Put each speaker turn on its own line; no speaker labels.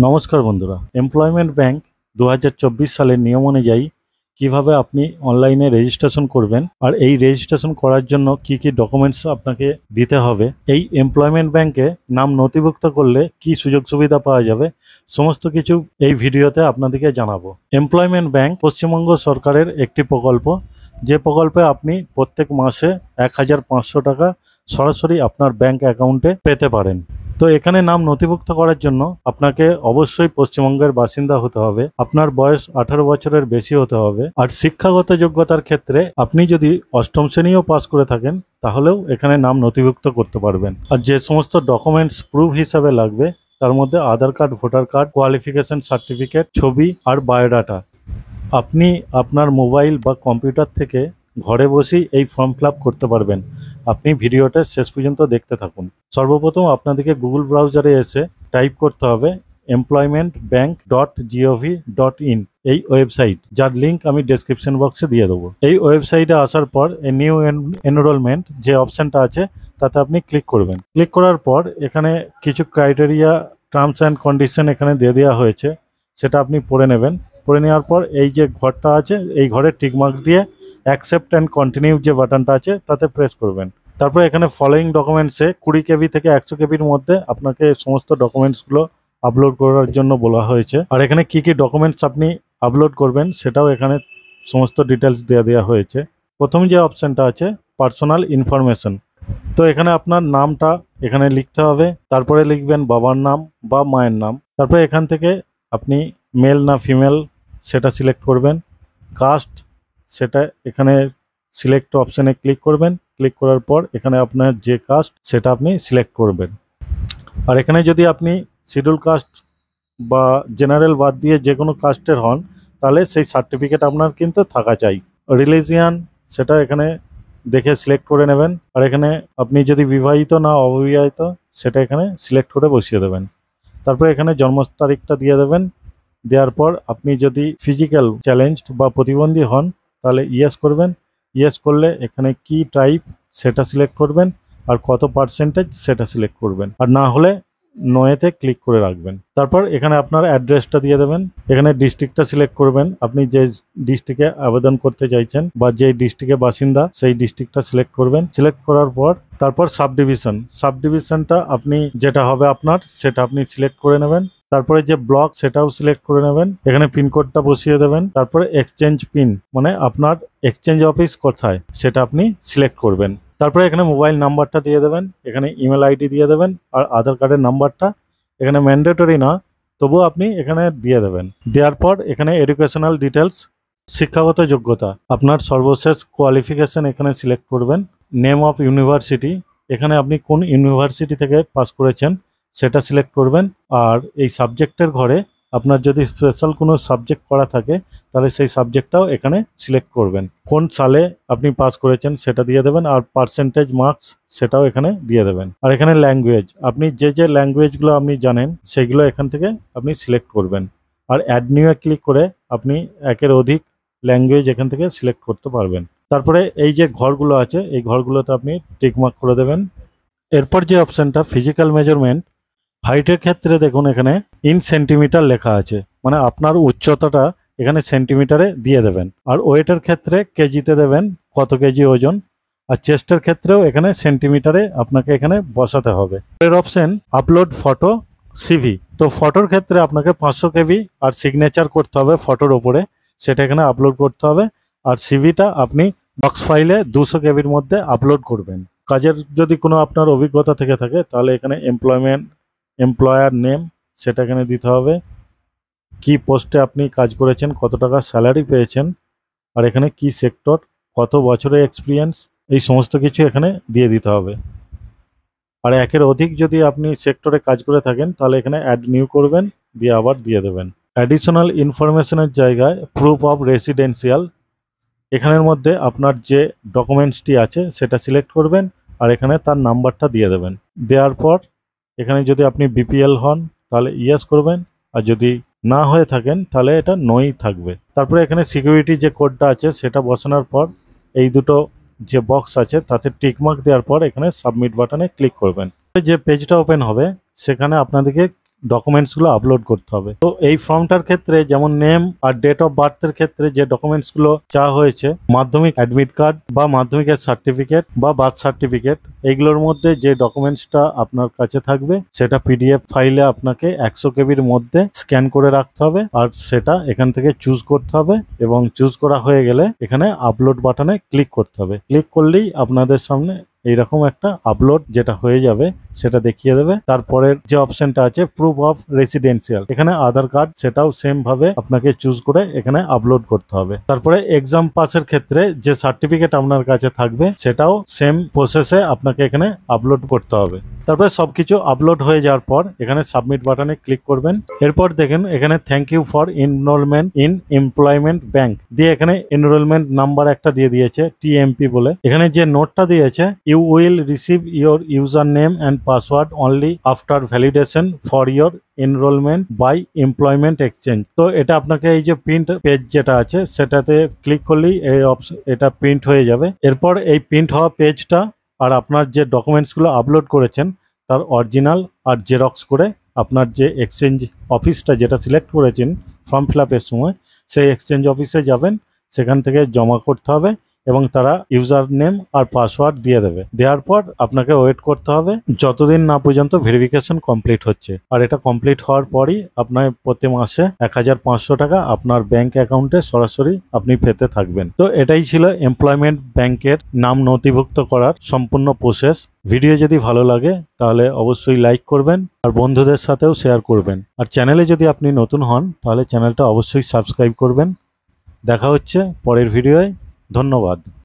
নমস্কার বন্ধুরা, employment bank 2024 সালের নিয়ম অনুযায়ী কিভাবে আপনি অনলাইনে রেজিস্ট্রেশন করবেন আর এই রেজিস্ট্রেশন করার জন্য কি কি ডকুমেন্টস আপনাকে দিতে হবে, এই এমপ্লয়মেন্ট ব্যাংকে নাম নথিভুক্ত করলে কি সুযোগ সুবিধা পাওয়া যাবে, সমস্ত কিছু এই ভিডিওতে আপনাদেরকে জানাবো। এমপ্লয়মেন্ট ব্যাংক পশ্চিমবঙ্গ সরকারের একটি প্রকল্প, যে প্রকল্পে আপনি প্রত্যেক মাসে 1500 টাকা সরাসরি আপনার ব্যাংক অ্যাকাউন্টে পেতে পারেন। তো এখানে নাম নথিভুক্ত করার জন্য আপনাকে অবশ্যই পশ্চিমবঙ্গের বাসিন্দা হতে হবে, আপনার বয়স 18 বছরের বেশি হতে হবে, আর শিক্ষাগত যোগ্যতার ক্ষেত্রে আপনি যদি অষ্টম শ্রেণীও পাস করে থাকেন তাহলেও এখানে নাম নথিভুক্ত করতে পারবেন। আর যে সমস্ত ডকুমেন্টস প্রুফ হিসাবে লাগবে তার মধ্যে Aadhaar card, voter card, qualification certificate, ছবি আর বায়োডাটা। আপনি আপনার মোবাইল বা কম্পিউটার থেকে ঘরে বসেই এই ফর্ম ফিল আপ করতে পারবেন। আপনি ভিডিওটা শেষ পর্যন্ত দেখতে থাকুন। সর্বপ্রথম আপনাদেরকে গুগল ব্রাউজারে এসে টাইপ করতে হবে employmentbank.gov.in, এই ওয়েবসাইট, যার লিঙ্ক আমি ডেসক্রিপশন বক্সে দিয়ে দেবো। এই ওয়েবসাইটে আসার পর নিউ এনরোলমেন্ট যে অপশানটা আছে তাতে আপনি ক্লিক করবেন। ক্লিক করার পর এখানে কিছু ক্রাইটেরিয়া, টার্মস অ্যান্ড কন্ডিশন এখানে দিয়ে দেওয়া হয়েছে, সেটা আপনি পড়ে নেবেন। পড়ে নেওয়ার পর এই যে ঘরটা আছে এই ঘরে টিকমার্ক দিয়ে অ্যাকসেপ্ট অ্যান্ড কন্টিনিউ যে বাটনটা আছে তাতে প্রেস করবেন। তারপর এখানে ফলোয়িং ডকুমেন্টসে 20 কেবি থেকে 100 কেবির মধ্যে আপনাকে সমস্ত ডকুমেন্টসগুলো আপলোড করার জন্য বলা হয়েছে। আর এখানে কি কি ডকুমেন্টস আপনি আপলোড করবেন সেটাও এখানে সমস্ত ডিটেলস দেওয়া হয়েছে। প্রথম যে অপশানটা আছে পার্সোনাল ইনফরমেশন, তো এখানে আপনার নামটা এখানে লিখতে হবে, তারপরে লিখবেন বাবার নাম বা মায়ের নাম। তারপরে এখান থেকে আপনি মেল না ফিমেল সেটা সিলেক্ট করবেন। কাস্ট সেটা এখানে সিলেক্ট অপশানে ক্লিক করবেন। ক্লিক করার পর এখানে আপনার যে কাস্ট সেটা আপনি সিলেক্ট করবেন। আর এখানে যদি আপনি শিডিউল কাস্ট বা জেনারেল বাদ দিয়ে যে কোনো কাস্টের হন তাহলে সেই সার্টিফিকেট আপনার কিন্তু থাকা চাই। রিলিজিয়ান সেটা এখানে দেখে সিলেক্ট করে নেবেন। আর এখানে আপনি যদি বিবাহিত না অবিবাহিত সেটা এখানে সিলেক্ট করে বসিয়ে দেবেন। তারপর এখানে জন্ম তারিখটা দিয়ে দেবেন। দেওয়ার পর আপনি যদি ফিজিক্যাল চ্যালেঞ্জড বা প্রতিবন্ধী হন তাহলে ইয়েস করবেন। ইয়েস করলে এখানে কি টাইপ সেটা সিলেক্ট করবেন আর কত পার্সেন্টেজ সেটা সিলেক্ট করবেন, আর না হলে নয়েতে ক্লিক করে রাখবেন। তারপর এখানে আপনার অ্যাড্রেসটা দিয়ে দেবেন। এখানে ডিস্ট্রিক্টটা সিলেক্ট করবেন, আপনি যে ডিস্ট্রিক্টে আবেদন করতে চাইছেন বা যে ডিস্ট্রিক্টে বাসিন্দা সেই ডিস্ট্রিক্টটা সিলেক্ট করবেন। সিলেক্ট করার পর তারপর সাবডিভিশনটা আপনি যেটা হবে আপনার সেটা আপনি সিলেক্ট করে নেবেন। তারপরে যে ব্লক সেটাও সিলেক্ট করে নেবেন। এখানে পিনকোডটা বসিয়ে দেবেন। তারপরে এক্সচেঞ্জ পিন মানে আপনার এক্সচেঞ্জ অফিস কোথায় সেটা আপনি সিলেক্ট করবেন। তারপরে এখানে মোবাইল নাম্বারটা দিয়ে দেবেন, এখানে ইমেল আইডি দিয়ে দেবেন, আর আধার কার্ডের নাম্বারটা এখানে ম্যান্ডেটরি না, তবুও আপনি এখানে দিয়ে দেবেন। দেওয়ার পর এখানে এডুকেশনাল ডিটেলস, শিক্ষাগত যোগ্যতা, আপনার সর্বশেষ কোয়ালিফিকেশন এখানে সিলেক্ট করবেন। নেম অফ ইউনিভার্সিটি, এখানে আপনি কোন ইউনিভার্সিটি থেকে পাস করেছেন সেটা সিলেক্ট করবেন। আর এই সাবজেক্টের ঘরে আপনার যদি স্পেশাল কোনো সাবজেক্ট করা থাকে তাহলে সেই সাবজেক্টটাও এখানে সিলেক্ট করবেন। কোন সালে আপনি পাস করেছেন সেটা দিয়ে দেবেন, আর পার্সেন্টেজ মার্কস সেটাও এখানে দিয়ে দেবেন। আর এখানে ল্যাঙ্গুয়েজ, আপনি যে ল্যাঙ্গুয়েজগুলো আপনি জানেন সেগুলো এখান থেকে আপনি সিলেক্ট করবেন। আর অ্যাড নিউয়ে ক্লিক করে আপনি একের অধিক ল্যাঙ্গুয়েজ এখান থেকে সিলেক্ট করতে পারবেন। তারপরে এই যে ঘরগুলো আছে এই ঘরগুলোতে আপনি টিকমার্ক করে দেবেন। এরপর যে অপশানটা ফিজিক্যাল মেজারমেন্ট, হাইটের ক্ষেত্রে দেখুন এখানে ইন সেন্টিমিটার লেখা আছে, মানে আপনার উচ্চতাটা এখানে সেন্টিমিটারে দিয়ে দেবেন। আর ওয়েটের ক্ষেত্রে কেজিতে দেবেন কত কেজি ওজন, আর চেস্টের ক্ষেত্রেও এখানে সেন্টিমিটারে আপনাকে এখানে বসাতে হবে। এর অপশন আপলোড ফটো সিভি, তো ফটোর ক্ষেত্রে আপনাকে 500 কেবি আর সিগনেচার করতে হবে ফটোর ওপরে, সেটা এখানে আপলোড করতে হবে। আর সিভিটা আপনি বক্স ফাইলে 200 কেবির মধ্যে আপলোড করবেন। কাজের যদি কোনো আপনার অভিজ্ঞতা থেকে থাকে তাহলে এখানে এমপ্লয়ার নেম সেটা এখানে দিতে হবে, কি পোস্টে আপনি কাজ করেছেন, কত টাকা স্যালারি পেয়েছেন, আর এখানে কি সেক্টর, কত বছরের এক্সপিরিয়েন্স, এই সমস্ত কিছু এখানে দিয়ে দিতে হবে। আর একের অধিক যদি আপনি সেক্টরে কাজ করে থাকেন তাহলে এখানে অ্যাড নিউ করবেন, দিয়ে আবার দিয়ে দেবেন। অ্যাডিশনাল ইনফরমেশনের জায়গায় প্রুফ অফ রেসিডেন্সিয়াল, এখানের মধ্যে আপনার যে ডকুমেন্টসটি আছে সেটা সিলেক্ট করবেন আর এখানে তার নাম্বারটা দিয়ে দেবেন। দেওয়ার পর এখানে যদি আপনি বিপিএল হন তাহলে ইয়েস করবেন, আর যদি না হয়ে থাকেন তাহলে এটা নই থাকবে। তারপরে এখানে সিকিউরিটি যে কোডটা আছে সেটা বসানোর পর এই দুটো যে বক্স আছে তাতে টিকমার্ক দেওয়ার পর এখানে সাবমিট বাটনে ক্লিক করবেন। যে পেজটা ওপেন হবে সেখানে আপনাদেরকে ডকুমেন্টসগুলো আপলোড করতে হবে। তো এই ফর্মটার ক্ষেত্রে যেমন নেম আর ডেট অফ বার্থের ক্ষেত্রে যে ডকুমেন্টসগুলো চাওয়া হয়েছে, মাধ্যমিক অ্যাডমিট কার্ড বা মাধ্যমিকের সার্টিফিকেট বা বার্থ সার্টিফিকেট, এইগুলোর মধ্যে যে ডকুমেন্টসটা আপনার কাছে থাকবে সেটা পিডিএফ ফাইলে আপনাকে 100 কেবির মধ্যে স্ক্যান করে রাখতে হবে, আর সেটা এখান থেকে চুজ করতে হবে এবং চুজ করা হয়ে গেলে এখানে আপলোড বাটনে ক্লিক করতে হবে। ক্লিক করলেই আপনাদের সামনে এইরকম একটা আপলোড যেটা হয়ে যাবে সেটা দেখিয়ে দেবে। তারপরের যে অপশনটা আছে প্রুফ অফ রেসিডেন্সিয়াল, এখানে আধার কার্ড, সেটাও সেম ভাবে আপনাকে চুজ করে এখানে আপলোড করতে হবে। তারপরে এক্সাম পাসের ক্ষেত্রে যে সার্টিফিকেট আপনার কাছে থাকবে সেটাও সেম প্রসেসে আপনাকে এখানে আপলোড করতে হবে। তারপরে সবকিছু আপলোড হয়ে যাওয়ার পর এখানে সাবমিট বাটনে ক্লিক করবেন। এরপর দেখেন এখানে thank you for enrolment in employment bank দিয়ে এখানে এনরোলমেন্ট নাম্বার একটা দিয়ে দিয়েছে টিএমপি বলে। এখানে যে নোটটা দিয়েছে, you will receive your user name and password only after validation for your enrolment by employment exchange. তো এটা আপনাকে এই যে প্রিন্ট পেজ যেটা আছে সেটাতে ক্লিক করলেই এই এটা প্রিন্ট হয়ে যাবে। এরপর এই প্রিন্ট হওয়া পেজটা আর আপনার যে ডকুমেন্টসগুলো আপলোড করেছেন তার অরিজিনাল আর জেরক্স করে আপনার যে এক্সচেঞ্জ অফিসটা যেটা সিলেক্ট করেছেন ফর্ম ফিল আপের সময়, সেই এক্সচেঞ্জ অফিসে যাবেন, সেখান থেকে জমা করতে হবে এবং তারা ইউজার নেম আর পাসওয়ার্ড দিয়ে দেবে। দেওয়ার পর আপনাকে ওয়েট করতে হবে যতদিন না পর্যন্ত ভেরিফিকেশন কমপ্লিট হচ্ছে। আর এটা কমপ্লিট হওয়ার পরই আপনার প্রতি মাসে 1500 টাকা আপনার ব্যাংক অ্যাকাউন্টে সরাসরি আপনি পেতে থাকবেন। তো এটাই ছিল এমপ্লয়মেন্ট ব্যাংকের নাম নথিভুক্ত করার সম্পূর্ণ প্রসেস। ভিডিও যদি ভালো লাগে তাহলে অবশ্যই লাইক করবেন আর বন্ধুদের সাথেও শেয়ার করবেন। আর চ্যানেলে যদি আপনি নতুন হন তাহলে চ্যানেলটা অবশ্যই সাবস্ক্রাইব করবেন। দেখা হচ্ছে পরের ভিডিওয়। ধন্যবাদ।